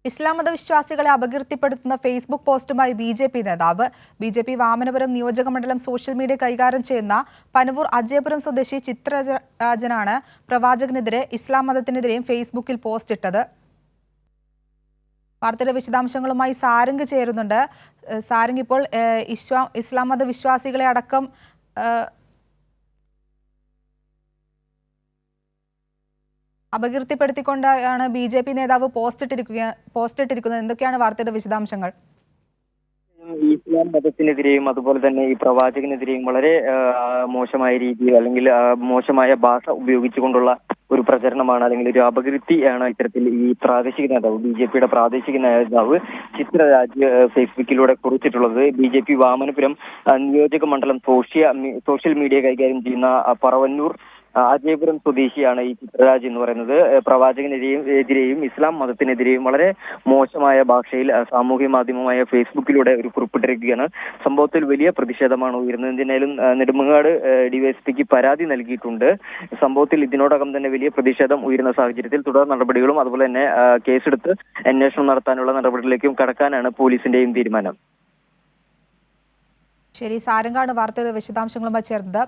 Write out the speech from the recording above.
ഇസ്ലാം മതവിശ്വാസികളെ അപകീർത്തിപ്പെടുത്തുന്ന Facebook പോസ്റ്റുമായി BJP നേതാവ്. BJP Vamanapuram നിയോജകമണ്ഡലം social media കൈകാര്യം ചെയ്യുന്ന പനവൂർ അജയപുരം സ്വദേശി ചിത്രരാജനാണ് പ്രവാചകനെതിരെ ഇസ്ലാം മതത്തിനെതിരെയും ഫേസ്ബുക്കിൽ പോസ്റ്റ് ഇട്ടത്. വാർത്തയുടെ വിശദാംശങ്ങളുമായി സാരംഗ് ചേരുന്നുണ്ട്. സാരംഗ്, ഇപ്പോൾ ഇസ്ലാം മതവിശ്വാസികളെ അടക്കം അപകീർത്തിപ്പെടുത്തിക്കൊണ്ടാണ് ബി.ജെ.പി നേതാവ് പോസ്റ്റ് ഇട്ടിരിക്കുന്നത്. എന്തൊക്കെയാണ് വാർത്തയുടെ വിശദാംശങ്ങൾ? ഇസ്ലാം മതത്തിനെതിരെയും അതുപോലെ തന്നെ ഈ പ്രവാചകനെതിരെയും വളരെ മോശമായ രീതിയിൽ അല്ലെങ്കിൽ മോശമായ ഭാഷ ഉപയോഗിച്ചുകൊണ്ടുള്ള ഒരു പ്രചരണമാണ് അല്ലെങ്കിൽ ഒരു അപകീർത്തിയാണ് ഇത്തരത്തിൽ ഈ പ്രാദേശിക നേതാവ് ബി.ജെ.പിയുടെ പ്രാദേശിക നേതാവ് ചിത്രരാജ് ഫേസ്ബുക്കിലൂടെ കുറിച്ചിട്ടുള്ളത്. ബി.ജെ.പി വാമനപുരം നിയോജക മണ്ഡലം സോഷ്യൽ മീഡിയ കൈകാര്യം ചെയ്യുന്ന പറവന്നൂർ അജയപുരം സ്വദേശിയാണ് ഈ ചിത്രരാജ് എന്ന് പറയുന്നത്. പ്രവാചകനെതിരെയും ഇസ്ലാം മതത്തിനെതിരെയും വളരെ മോശമായ ഭാഷയിൽ സാമൂഹ്യ മാധ്യമമായ ഫേസ്ബുക്കിലൂടെ ഒരു കുറിപ്പിട്ടിരിക്കുകയാണ്. സംഭവത്തിൽ വലിയ പ്രതിഷേധമാണ് ഉയർന്നത്. എന്തായാലും നെടുമങ്ങാട് ഡിവൈഎസ്പിക്ക് പരാതി നൽകിയിട്ടുണ്ട്. സംഭവത്തിൽ ഇതിനോടകം തന്നെ വലിയ പ്രതിഷേധം ഉയരുന്ന സാഹചര്യത്തിൽ തുടർ നടപടികളും അതുപോലെ തന്നെ കേസെടുത്ത് അന്വേഷണം നടത്താനുള്ള നടപടികളിലേക്കും കടക്കാനാണ് പോലീസിന്റെയും തീരുമാനം. ശരി, സാരംഗാണ് വാർത്തയുടെ വിശദാംശങ്ങളുമായി ചേർന്നത്.